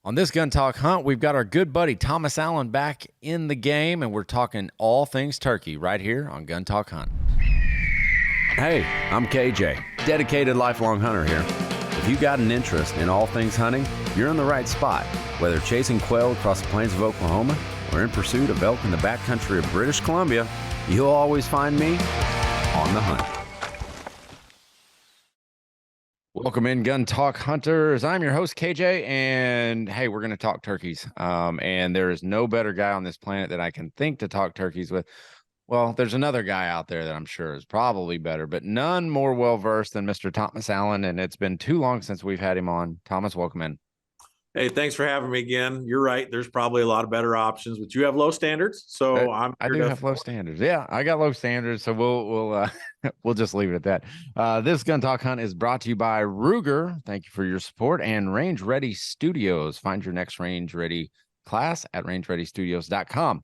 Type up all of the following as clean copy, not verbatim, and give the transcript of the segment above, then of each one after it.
On this Gun Talk Hunt, we've got our good buddy Thomas Allen back in the game, and we're talking all things turkey right here on Gun Talk Hunt. Hey, I'm KJ, dedicated lifelong hunter here. If you got an interest in all things hunting, you're in the right spot. Whether chasing quail across the plains of Oklahoma or in pursuit of elk in the backcountry of British Columbia, you'll always find me on the hunt. Welcome in, Gun Talk Hunters. I'm your host, KJ, and hey, we're going to talk turkeys. And there is no better guy on this planet that I can think to talk turkeys with. Well, there's another guy out there that I'm sure is probably better, but none more well-versed than Mr. Thomas Allen, and it's been too long since we've had him on. Thomas, welcome in. Hey, thanks for having me again. You're right. There's probably a lot of better options, but you have low standards. So I do have low standards. Yeah, I got low standards. So we'll we'll just leave it at that. This Gun Talk Hunt is brought to you by Ruger. Thank you for your support, and Range Ready Studios. Find your next Range Ready class at rangereadystudios.com.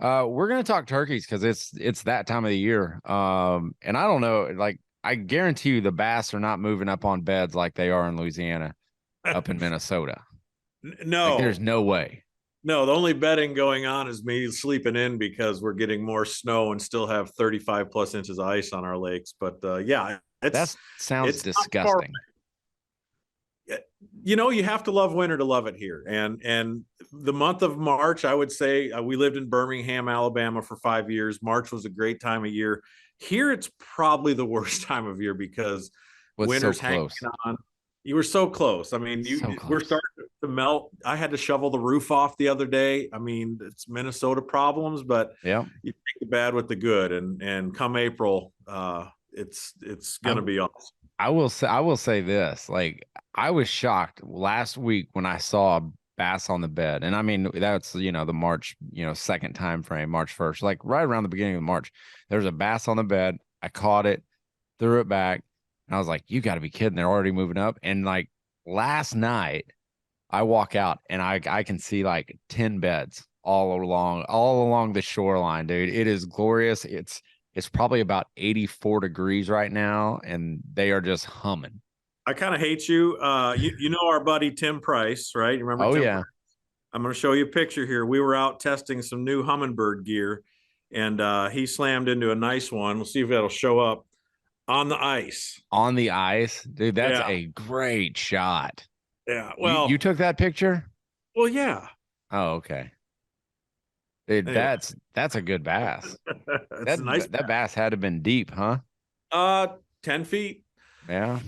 We're going to talk turkeys because it's that time of the year. And I don't know, like I guarantee you the bass are not moving up on beds like they are in Louisiana, up in Minnesota. No, like, there's no way. No, the only betting going on is me sleeping in because we're getting more snow and still have 35 plus inches of ice on our lakes. But yeah, that sounds disgusting. You know, you have to love winter to love it here. And the month of March, I would say we lived in Birmingham, Alabama for 5 years. March was a great time of year. Here, it's probably the worst time of year because winter's so hanging on. You were so close. I mean, we're starting to melt. I had to shovel the roof off the other day. I mean, it's Minnesota problems, but yeah, you take the bad with the good. And come April, it's going to be awesome. I will say this, like I was shocked last week when I saw a bass on the bed. And I mean, that's, the March, second time frame, March 1st, like right around the beginning of March, there's a bass on the bed. I caught it, threw it back. And I was like, you got to be kidding. They're already moving up. And like last night I walk out and I can see like 10 beds all along the shoreline, dude. It is glorious. It's probably about 84 degrees right now, and they are just humming. I kind of hate you. You know our buddy Tim Price, right? You remember? Oh, Tim yeah. Price? I'm going to show you a picture here. We were out testing some new Humminbird gear, and he slammed into a nice one. We'll see if that'll show up on the ice. On the ice? Dude, that's a great shot. Yeah. Well, you took that picture? Well, yeah. Oh, okay. Dude, that's a good bass. That's a nice that bass had to have been deep, huh? 10 feet. Yeah.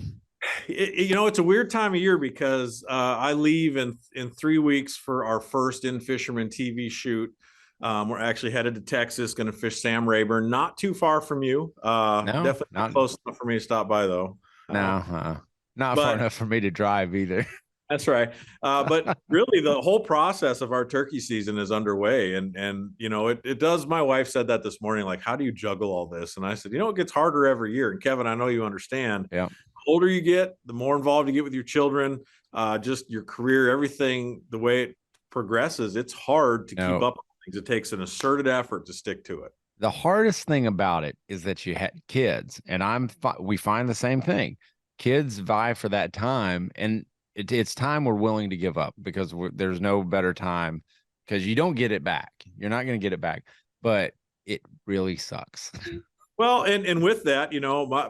It's a weird time of year because I leave in 3 weeks for our first In Fisherman TV shoot. We're actually headed to Texas, going to fish Sam Rayburn, not too far from you. Definitely not close enough for me to stop by, though. Not far enough for me to drive either. That's right. But really, the whole process of our turkey season is underway. And it does. My wife said that this morning, like, how do you juggle all this? And I said, it gets harder every year. And Kevin, I know you understand. Yeah. The older you get, the more involved you get with your children, just your career, everything, the way it progresses, it's hard to keep up with things. It takes an asserted effort to stick to it. The hardest thing about it is that you had kids, and we find the same thing. Kids vie for that time, and it's time we're willing to give up because there's no better time because you don't get it back. You're not going to get it back, but it really sucks. Well, and with that,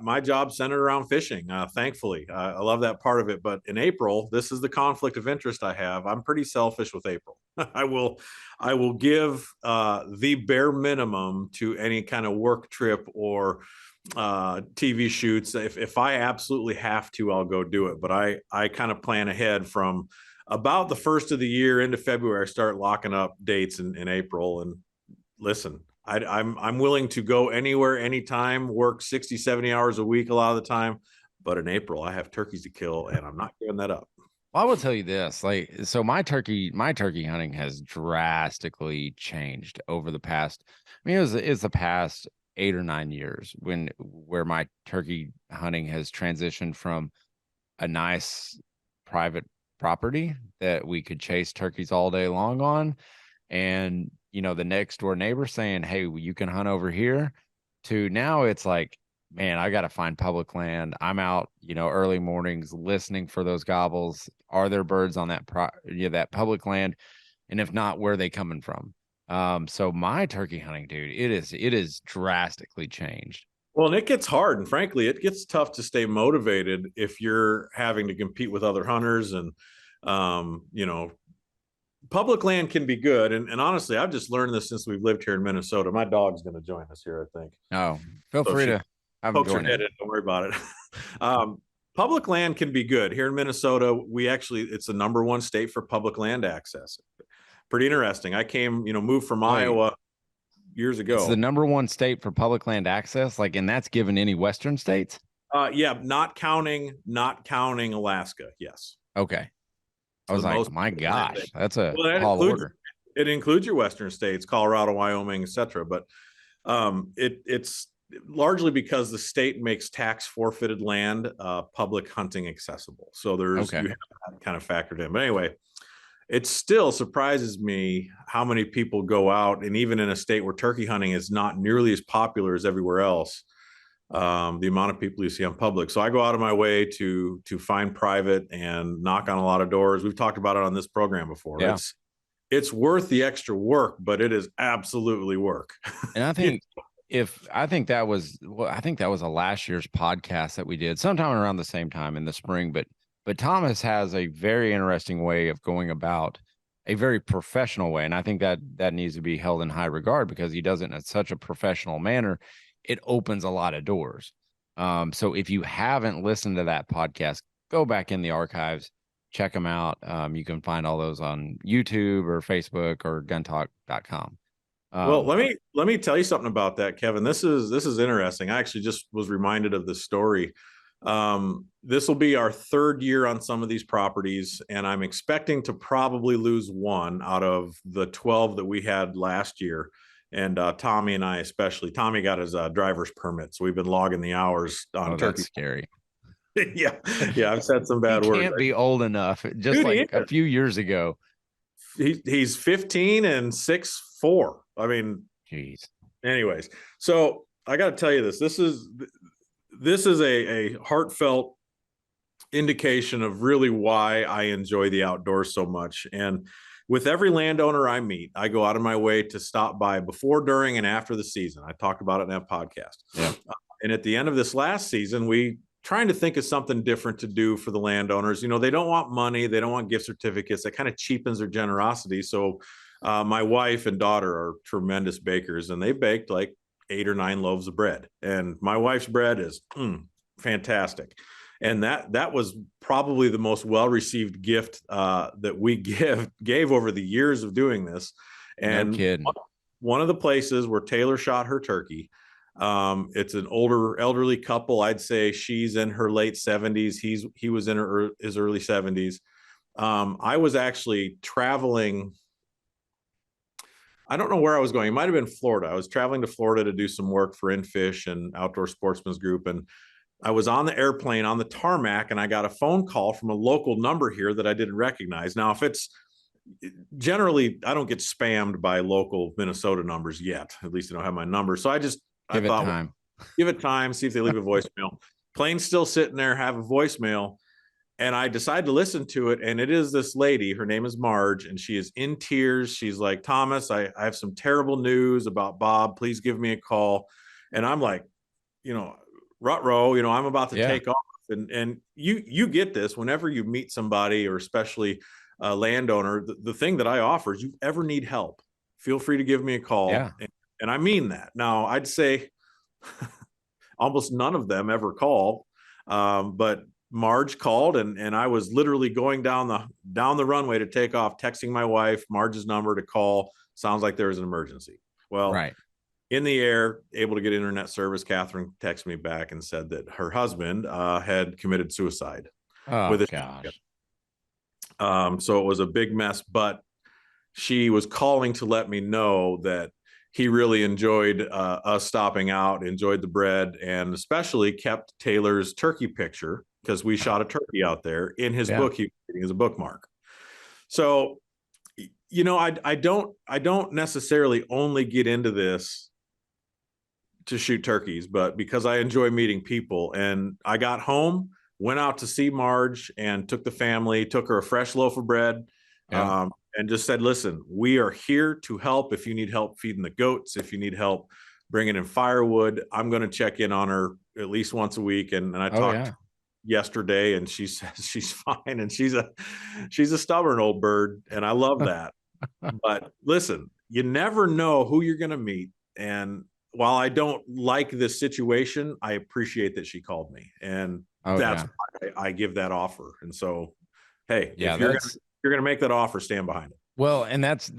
my job centered around fishing. Thankfully, I love that part of it. But in April, this is the conflict of interest I have. I'm pretty selfish with April. I will give the bare minimum to any kind of work trip or TV shoots. If I absolutely have to, I'll go do it. But I kind of plan ahead from about the first of the year into February. I start locking up dates in April. And listen, I'm willing to go anywhere, anytime, work 60, 70 hours a week a lot of the time. But in April, I have turkeys to kill, and I'm not giving that up. Well, I will tell you this, so my turkey hunting has drastically changed over the past, it's the past 8 or 9 years where my turkey hunting has transitioned from a nice private property that we could chase turkeys all day long on. And, the next door neighbor saying, hey, you can hunt over here, to now it's like man, I got to find public land. I'm out, early mornings listening for those gobbles. Are there birds on that public land? And if not, where are they coming from? So my turkey hunting, dude, it is drastically changed. Well, and it gets hard, and frankly, it gets tough to stay motivated if you're having to compete with other hunters. And you know, public land can be good. And honestly, I've just learned this since we've lived here in Minnesota. My dog's going to join us here, I think. Oh, feel So if free she to have them pokes her join head in. in, don't worry about it. Public land can be good here in Minnesota. It's the number one state for public land access. Pretty interesting. I came, moved from Wait, Iowa years it's the ago. number one state for public land access, and that's given any Western states. Yeah, not counting Alaska. Yes. Okay. I So was the like, most my land. gosh, that's a Well, that tall includes order. it includes your Western states, Colorado, Wyoming, etc. But it's largely because the state makes tax forfeited land public hunting accessible. So Okay. you have that kind of factored in. But anyway, it still surprises me how many people go out, and even in a state where turkey hunting is not nearly as popular as everywhere else, the amount of people you see on public. So I go out of my way to find private and knock on a lot of doors. We've talked about it on this program before. Yeah. It's worth the extra work, but it is absolutely work. And I think that was a last year's podcast that we did sometime around the same time in the spring. But Thomas has a very interesting way of going about, a very professional way. And I think that needs to be held in high regard because he does it in such a professional manner. It opens a lot of doors. So if you haven't listened to that podcast, go back in the archives, check them out. You can find all those on YouTube or Facebook or guntalk.com. Well, let me tell you something about that, Kevin. This is interesting. I actually just was reminded of this story. This will be our third year on some of these properties, and I'm expecting to probably lose one out of the 12 that we had last year. And Tommy and I, especially, Tommy got his driver's permit, so we've been logging the hours on turkey. That's scary. yeah, I've said some bad words. He can't be old enough. Just Dude, like a few years ago. He's 15 and 6'4". I mean, jeez. Anyways, so I got to tell you this. This is a heartfelt indication of really why I enjoy the outdoors so much. And with every landowner I meet, I go out of my way to stop by before, during, and after the season. I talked about it in that podcast. Yeah. And at the end of this last season, we trying to think of something different to do for the landowners. They don't want money. They don't want gift certificates. That kind of cheapens their generosity. So my wife and daughter are tremendous bakers, and they baked like 8 or 9 loaves of bread. And my wife's bread is fantastic. And that was probably the most well-received gift that we gave over the years of doing this. And no kidding. One of the places where Taylor shot her turkey, it's an older elderly couple. I'd say she's in her late 70s. He was in his early 70s. I was actually traveling. I don't know where I was going. It might have been Florida. I was traveling to Florida to do some work for Infish and Outdoor Sportsman's Group. And I was on the airplane on the tarmac, and I got a phone call from a local number here that I didn't recognize. Now, if it's generally, I don't get spammed by local Minnesota numbers yet. At least they don't have my number. So I thought, time. Give it time, see if they leave a voicemail. Plane's still sitting there, have a voicemail. And I decided to listen to it. And it is this lady, her name is Marge, and she is in tears. She's like, Thomas, I have some terrible news about Bob. Please give me a call. And I'm like, rut-row, I'm about to take off. And you get this whenever you meet somebody, or especially a landowner. The thing that I offer is, you ever need help, feel free to give me a call. Yeah. And I mean that. Now, I'd say almost none of them ever call. But Marge called, and I was literally going down the runway to take off, texting my wife Marge's number to call. Sounds like there was an emergency. Well, right. In the air, able to get internet service, Catherine texted me back and said that her husband had committed suicide. Oh, gosh. So it was a big mess, but she was calling to let me know that he really enjoyed us stopping out, enjoyed the bread, and especially kept Taylor's turkey picture, because we shot a turkey out there in his book. He was getting as a bookmark. So, I don't necessarily only get into this to shoot turkeys, but because I enjoy meeting people. And I got home, went out to see Marge, and took the family, took her a fresh loaf of bread, Yeah. and just said, "Listen, we are here to help. If you need help feeding the goats, if you need help bringing in firewood, I'm going to check in on her at least once a week." And I Oh talked yeah. yesterday, and she says she's fine, and she's a stubborn old bird, and I love that. But listen, you never know who you're going to meet. And while I don't like this situation, I appreciate that she called me, and Oh that's yeah. why I give that offer. And so, hey, Yeah, if you're gonna make that offer, stand behind it. well, and that's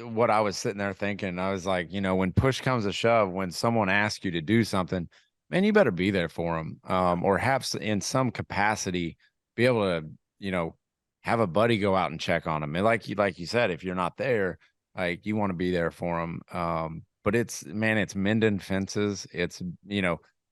what I was sitting there thinking. I was like, when push comes to shove, when someone asks you to do something, man, you better be there for them, or have in some capacity be able to, you know, have a buddy go out and check on them. And like you said, if you're not there, like you want to be there for them. But it's man, it's mending fences. It's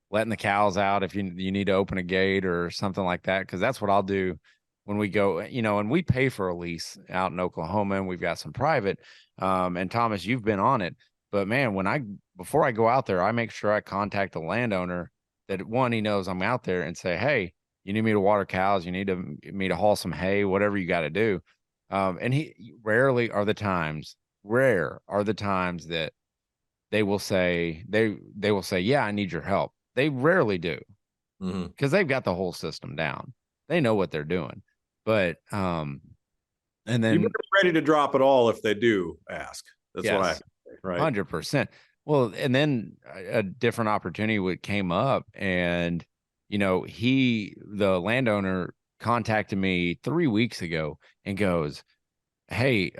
letting the cows out if you need to open a gate or something like that, because that's what I'll do when we go, and we pay for a lease out in Oklahoma, and we've got some private. And Thomas, you've been on it, but man, before I go out there, I make sure I contact the landowner that one, he knows I'm out there, and say, hey, you need me to water cows, you need me to haul some hay, whatever you got to do. And rare are the times that they will say, yeah, I need your help. They rarely do, Mhm. because they've got the whole system down. They know what they're doing. But and You better then be ready to drop it all if they do ask. That's what I yes, say, right. 100%. Well, and then a different opportunity came up, and the landowner contacted me 3 weeks ago and goes, "Hey,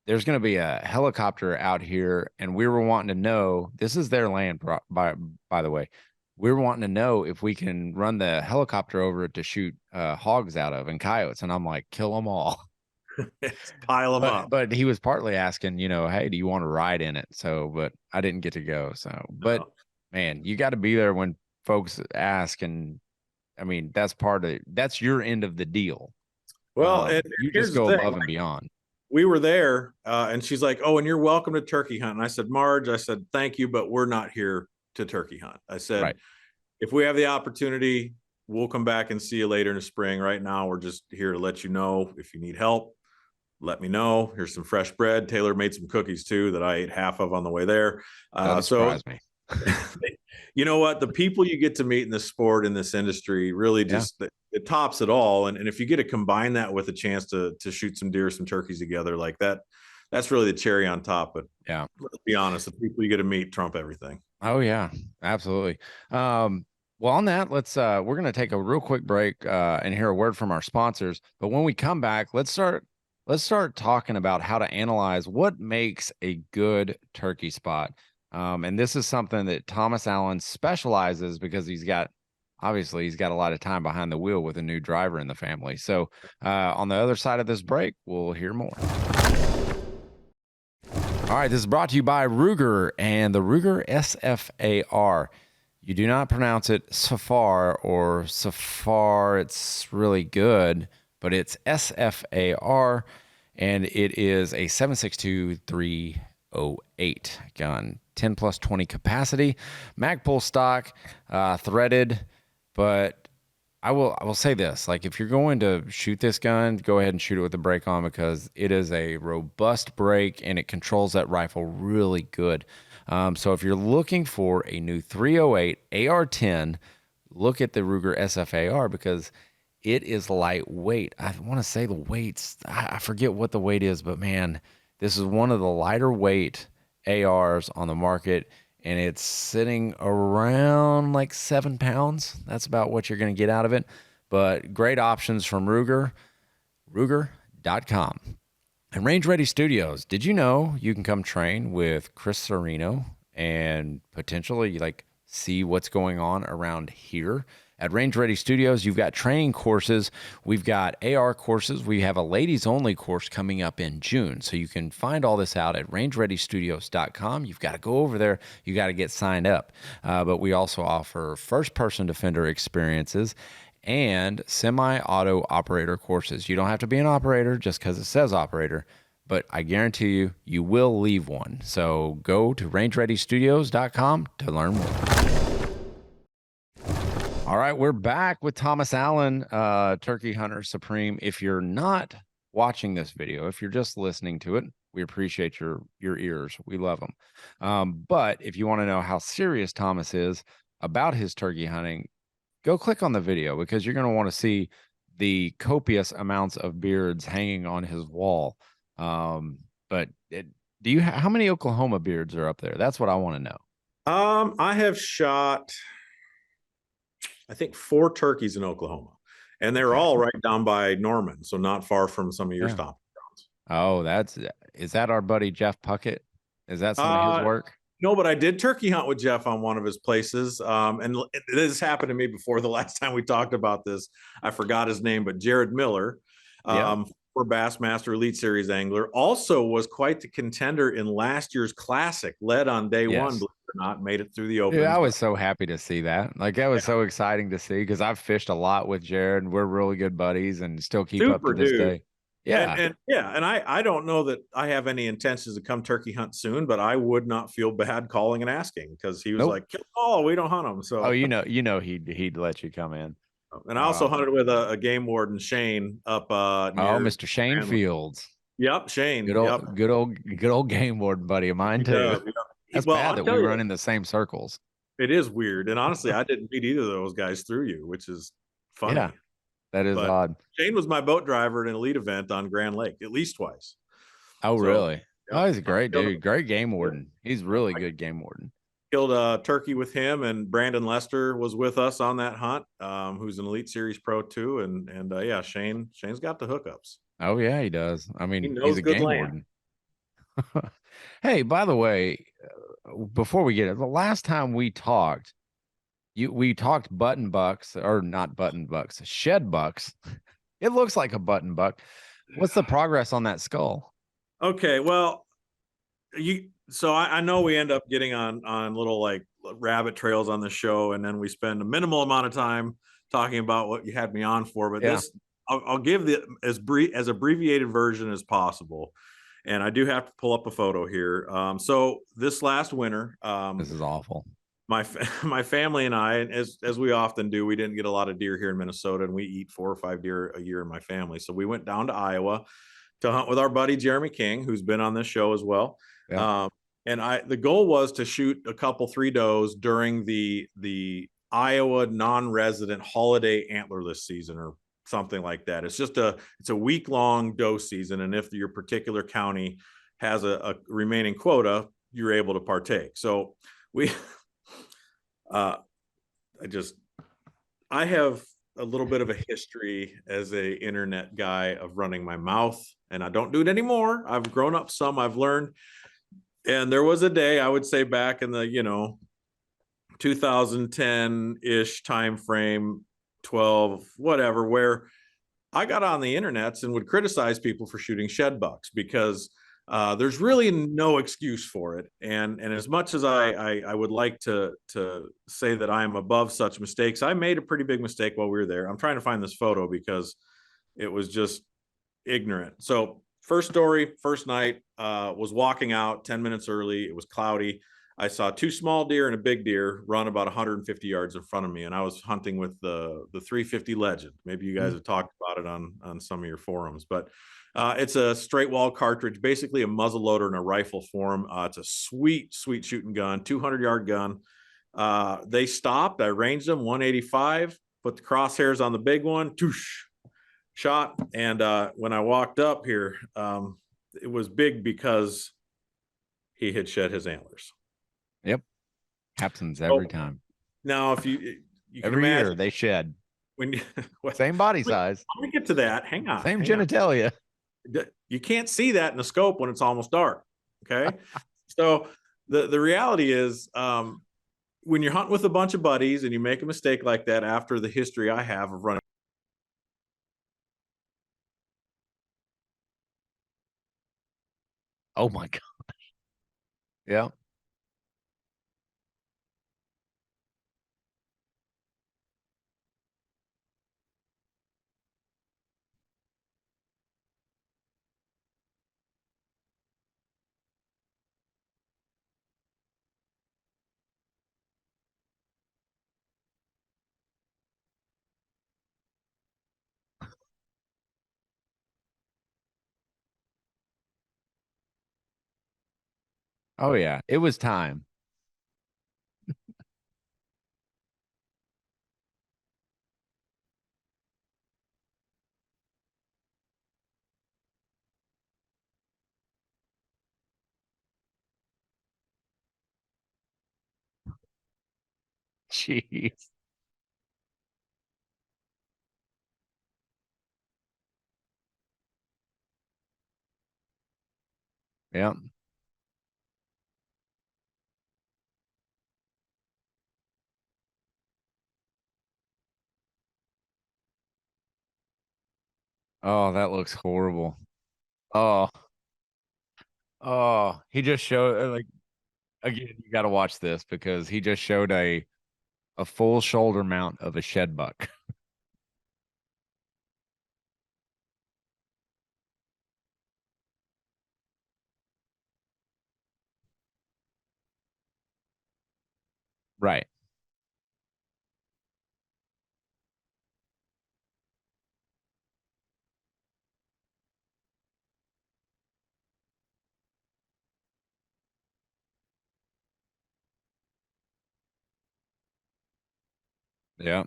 there's going to be a helicopter out here, and we were wanting to know, this is their land, by the way. We were wanting to know if we can run the helicopter over it to shoot hogs out of and coyotes." And I'm like, kill them all. Pile them But up. but he was partly asking, hey, do you want to ride in it? So, but I didn't get to go. So, but No. man, you got to be there when folks ask, and I mean that's your end of the deal. Well, and You just here's the go thing. above and beyond. We were there, and she's like, "Oh, and you're welcome to turkey hunt." And I said, "Marge, I said, thank you, but we're not here to turkey hunt." I said, Right. "If we have the opportunity, we'll come back and see you later in the spring. Right now, we're just here to let you know if you need help, let me know. Here's some fresh bread. Taylor made some cookies too that I ate half of on the way there." Doesn't So surprise me. you know what? The people you get to meet in this sport, in this industry, really Yeah. just it tops it all. And if you get to combine that with a chance to shoot some deer, some turkeys together like that, that's really the cherry on top. But Yeah. let's be honest, the people you get to meet trump everything. Oh yeah, absolutely. Well, on that, we're gonna take a real quick break and hear a word from our sponsors. But when we come back, let's start talking about how to analyze what makes a good turkey spot. And this is something that Thomas Allen specializes, because obviously he's got a lot of time behind the wheel with a new driver in the family. So on the other side of this break, we'll hear more. All right, this is brought to you by Ruger and the Ruger SFAR. You do not pronounce it Sfar or Safar. It's really good, but it's SFAR, and it is a 7.62 gun, 10 plus 20 capacity, Magpul stock, threaded, but I will say this, like if you're going to shoot this gun, go ahead and shoot it with the brake on, because it is a robust brake and it controls that rifle really good. So if you're looking for a new 308 AR-10, look at the Ruger SFAR, because it is lightweight. I want to say the weights, I forget what the weight is, but man, this is one of the lighter weight ARs on the market, and it's sitting around like 7 pounds. That's about what you're going to get out of it. But great options from Ruger.com. And Range Ready Studios, did you know you can come train with Chris Serino and potentially like see what's going on around here? At Range Ready Studios, you've got training courses. We've got AR courses. We have a ladies only course coming up in June. So you can find all this out at rangereadystudios.com. You've got to go over there. You got to get signed up. But we also offer first person defender experiences and semi-auto operator courses. You don't have to be an operator just because it says operator, but I guarantee you, you will leave one. So go to rangereadystudios.com to learn more. All right, we're back with Thomas Allen, Turkey Hunter Supreme. If you're not watching this video, if you're just listening to it, we appreciate your ears. We love them. But if you want to know how serious Thomas is about his turkey hunting, go click on the video because you're going to want to see the copious amounts of beards hanging on his wall. But do you how many Oklahoma beards are up there? That's what I want to know. I have shot, I think, 4 turkeys in Oklahoma, and they're Okay. all right down by Norman, so not far from some of your Yeah. stomping Oh, is that our buddy Jeff Puckett? Is that some of his grounds. work? No, but I did turkey hunt with Jeff on one of his places. And this happened to me before the last time we talked about this. I forgot his name, but Jared Miller, Yeah. for Bassmaster Elite Series angler, also was quite the contender in last year's classic, led on day one, Yes. believe it or not, made it through the Dude, I opens. was so happy to see that. Like that was so exciting to see because I've fished a lot with Jared. We're really good buddies and still keep up to Super this dude. day. Yeah. And yeah, and I don't know that I have any intentions to come turkey hunt soon, but I would not feel bad calling and asking because he was Nope. like, kill them all, we don't hunt them. Oh, So he'd let you come in. and I also hunted with a game warden, Shane, up Oh, near Mr. Shane Grand Lake. Fields. Yep, Shane. Yep. Good old game warden buddy of mine He too. does. That's Well, bad I'll that we tell you, run in the same circles. it is weird. And honestly, I didn't meet either of those guys through you, which is Yeah, funny. that is But odd. Shane was my boat driver at an elite event on Grand Lake at least twice. Oh, So really? yep. Oh, he's a great dude. Great game Yep. warden. He's really good game warden. Killed a turkey with him, and Brandon Lester was with us on that hunt, who's an Elite Series pro too. And yeah, Shane's got the hookups. Oh, yeah, he does. I He mean, he's knows a good game land. warden. Hey, by the way, before we get it, the last time we talked, we talked button bucks or not button bucks, shed bucks. It looks like a button buck. What's the progress on that skull? Okay, well, so I know we end up getting on little like rabbit trails on the show, and then we spend a minimal amount of time talking about what you had me on for. But Yeah. this, I'll give the as abbreviated version as possible. And I do have to pull up a photo here. So this last winter, This is awful. my family and I, as we often do, we didn't get a lot of deer here in Minnesota, and we eat 4 or 5 deer a year in my family. So we went down to Iowa to hunt with our buddy Jeremy King, who's been on this show as well. Yeah. And the goal was to shoot a couple 3 does during the Iowa non-resident holiday antlerless season or something like that. It's a week-long doe season, and if your particular county has a remaining quota, you're able to partake. So we I have a little bit of a history as a internet guy of running my mouth, and I don't do it anymore. I've grown up some, I've learned. And there was a day, I would say back in the 2010-ish time frame, 12 whatever, where I got on the internets and would criticize people for shooting shed bucks because there's really no excuse for it. And as much as I would like to say that I am above such mistakes, I made a pretty big mistake while we were there. I'm trying to find this photo because it was just ignorant. So first story, first night, was walking out 10 minutes early. It was cloudy. I saw 2 small deer and a big deer run about 150 yards in front of me, and I was hunting with the 350 Legend. Maybe you guys have talked about it on some of your forums, but it's a straight wall cartridge, basically a muzzle loader in a rifle form. It's a sweet shooting gun, 200-yard gun. They stopped. I ranged them 185, put the crosshairs on the big one, toosh, shot. And when I walked up here, it was big because he had shed his antlers. Yep. Happens every time. Now, if you can Every year imagine they shed. when you, Same body size. I'm gonna get to that. Hang on. Same genitalia. You can't see that in the scope when it's almost dark. Okay. So the reality is, when you're hunting with a bunch of buddies and you make a mistake like that, after the history I have of running. Oh my God. Yeah. Oh yeah, it was time. Jeez. Yeah. Oh, that looks horrible. Oh, oh, he just showed like again, you got to watch this because he just showed a full shoulder mount of a shed buck. Right. Yeah.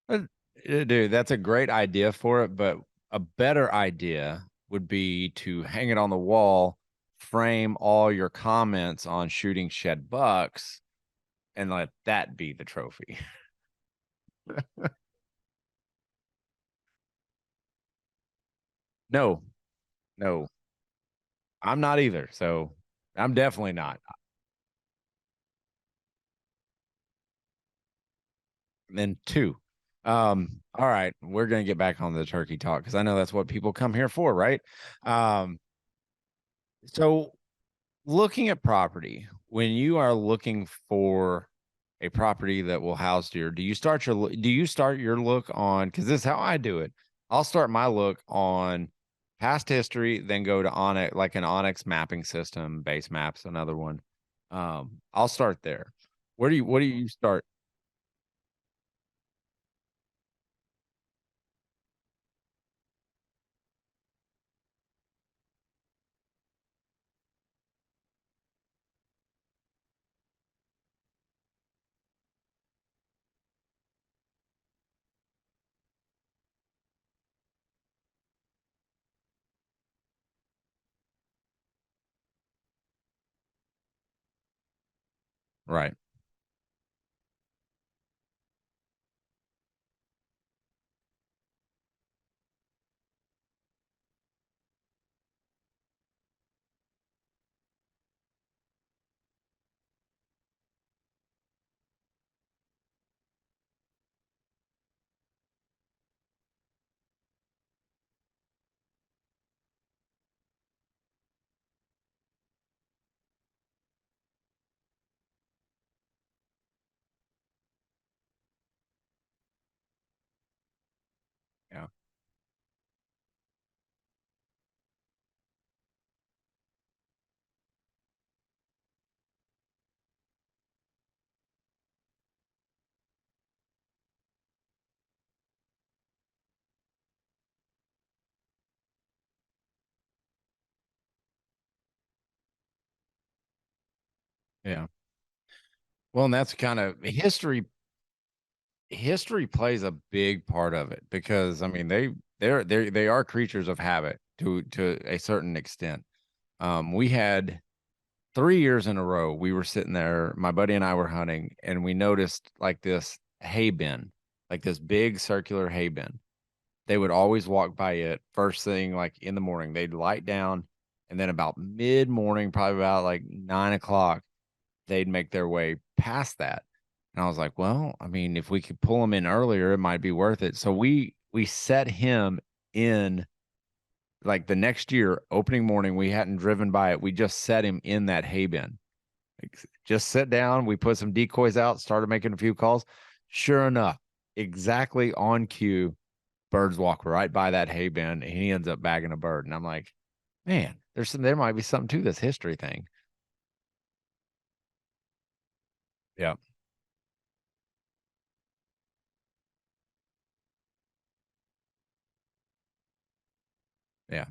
Uh, Dude, that's a great idea for it, but a better idea would be to hang it on the wall, frame all your comments on shooting shed bucks, and let that be the trophy. No, no, I'm not either. So I'm definitely not. And then two. All right, we're gonna get back on the turkey talk because I know that's what people come here for, right? Um, so looking at property, when you are looking for a property that will house deer, do you start your look on because this is how I do it. I'll start my look on past history, then go to Onyx, like an Onyx mapping system, base maps, another one. I'll start there. What do you start? Right. Yeah. Yeah. Well, and that's kind of history plays a big part of it because I mean they are creatures of habit to a certain extent. We had 3 years in a row we were sitting there, my buddy and I were hunting, and we noticed like this hay bin, like this big circular hay bin. They would always walk by it first thing, like in the morning. They'd light down, and then about mid morning, probably about like 9 o'clock, they'd make their way past that. And I was like, well, I mean, if we could pull him in earlier, it might be worth it. So we set him in like the next year, opening morning, we hadn't driven by it. We just set him in that hay bin. Like, just sit down. We put some decoys out, started making a few calls. Sure enough, exactly on cue, birds walk right by that hay bin, and he ends up bagging a bird. And I'm like, man, there might be something to this history thing. Yeah, yeah,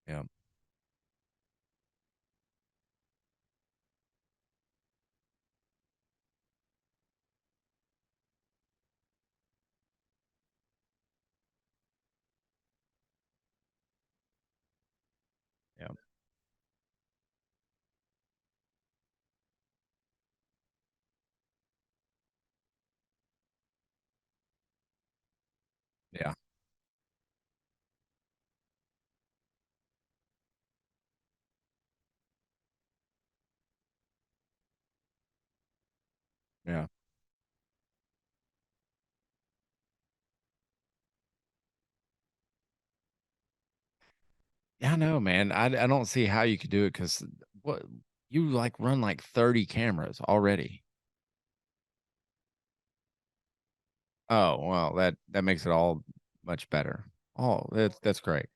Yeah. Yeah. Yeah. Yeah. Yeah, I know, man. I don't see how you could do it because what you like run like 30 cameras already. Oh, well, that makes it all much better. Oh, that's great.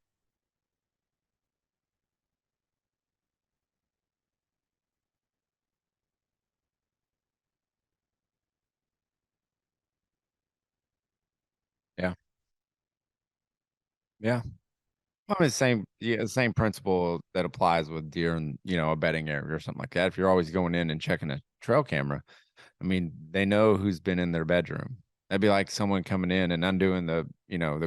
Yeah. Yeah. I mean, same, yeah, the same principle that applies with deer and, a bedding area or something like that. If you're always going in and checking a trail camera, I mean, they know who's been in their bedroom. That'd be like someone coming in and undoing the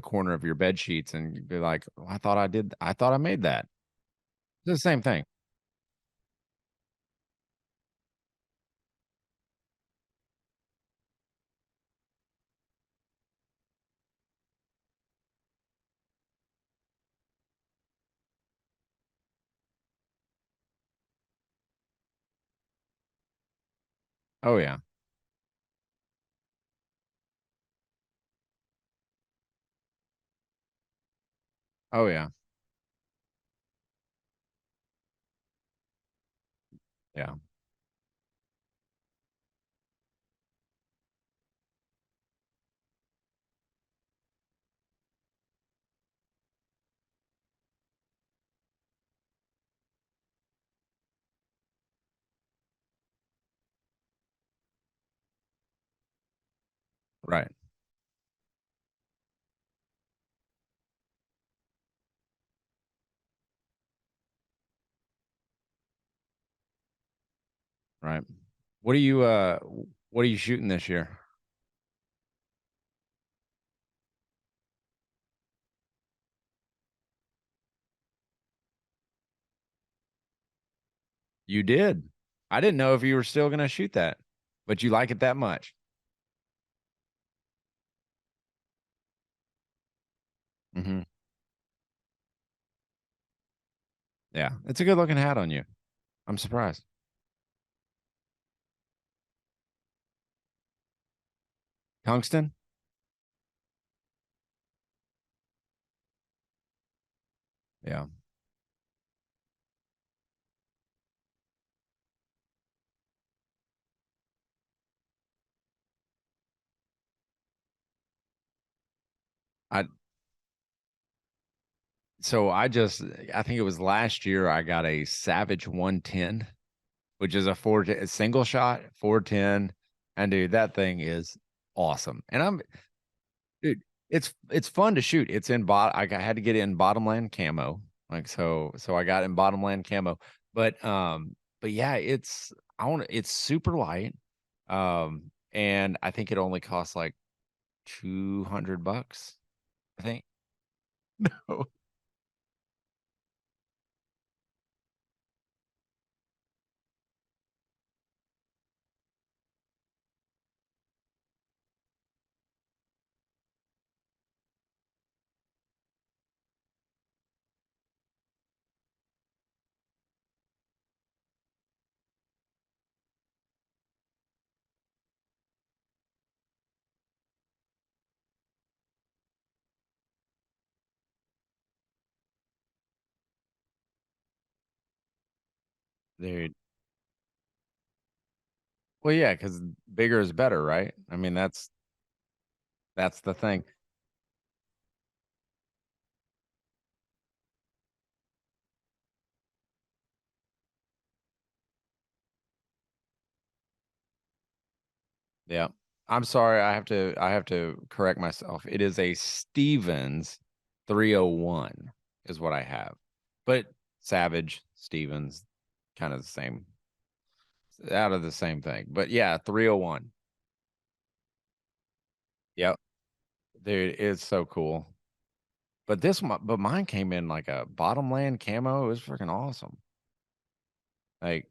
corner of your bed sheets and you'd be like, "Oh, I thought I made that." It's the same thing. Oh yeah. Oh yeah. Yeah. Right. Right. What are you shooting this year? You did. I didn't know if you were still gonna shoot that, but you like it that much. Hmm. Yeah. It's a good looking hat on you. I'm surprised. Tungsten? Yeah. I so I think it was last year I got a Savage 110, which is a single shot 410. And dude, that thing is awesome. And dude, it's fun to shoot. It's in I had to get it in bottomland camo. Like so I got in bottomland camo. But yeah, it's super light. And I think it only costs like $200, I think. No. Dude. Well, yeah, because bigger is better, right? I mean, that's the thing. Yeah. I'm sorry, I have to correct myself. It is a Stevens 301 is what I have. But Savage, Stevens, kind of the same, out of the same thing. But yeah, 301. Yep. Dude, it's so cool. But mine came in like a bottomland camo. It was freaking awesome. Like,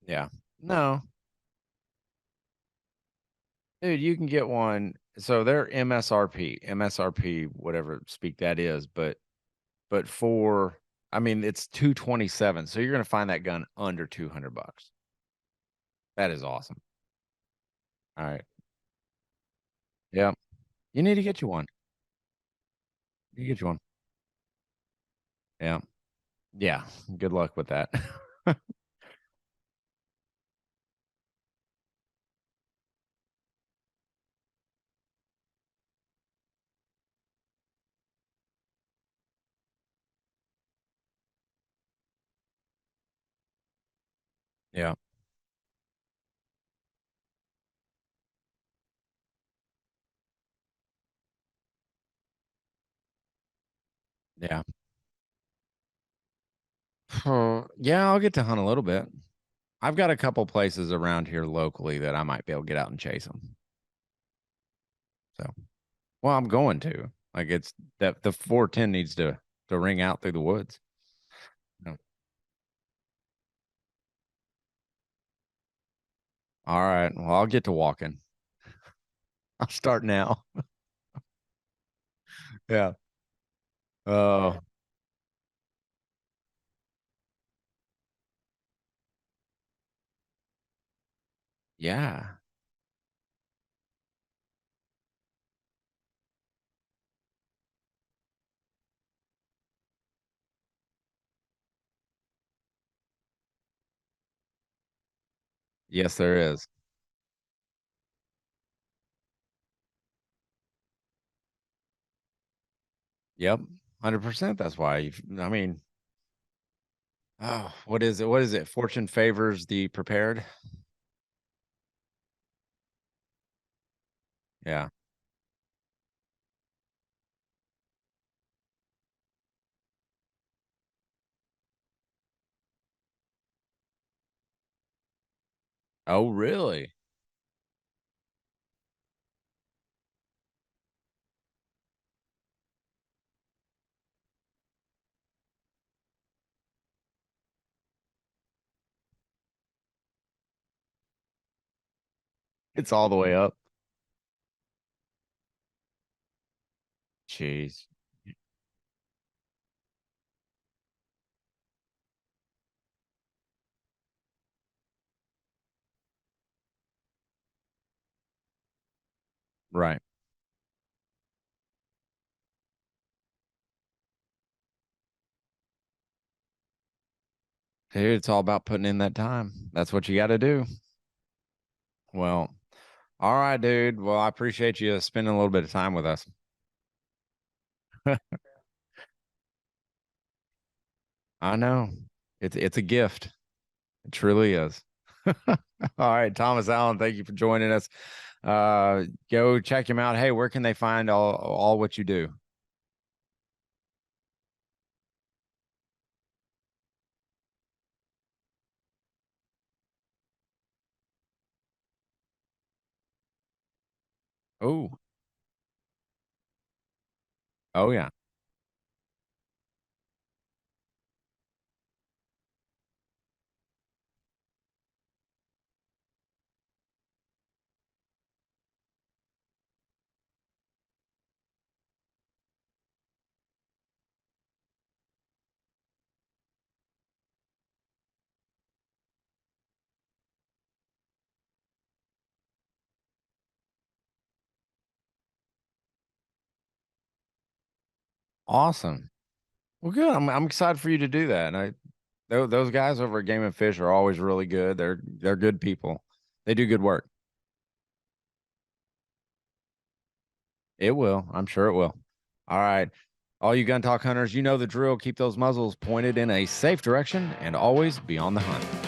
yeah. No, dude, you can get one. So they're MSRP, whatever speak that is, but for I mean it's 227. So you're gonna find that gun under $200. That is awesome. All right. Yeah. You need to get you one. You get you one. Yeah. Yeah. Good luck with that. Yeah. Yeah. Yeah, I'll get to hunt a little bit. I've got a couple places around here locally that I might be able to get out and chase them. So, well, I'm going to. Like it's that the 410 needs to ring out through the woods. Yeah. All right. Well, I'll get to walking. I'll start now. Yeah. Oh, yeah. Yes, there is. Yep. 100%. That's why I mean, oh, what is it? What is it? Fortune favors the prepared. Yeah. Oh, really? It's all the way up. Jeez. Right. Dude, it's all about putting in that time. That's what you got to do. Well, all right, dude. Well, I appreciate you spending a little bit of time with us. I know. It's a gift. It truly is. All right, Thomas Allen, thank you for joining us. Go check him out. Hey, where can they find all what you do? Oh, oh yeah. Awesome. Well, good. I'm excited for you to do that. And those guys over at Game and Fish are always really good. They're good people. They do good work. It will. I'm sure it will. All right. All you gun talk hunters, you know the drill. Keep those muzzles pointed in a safe direction and always be on the hunt.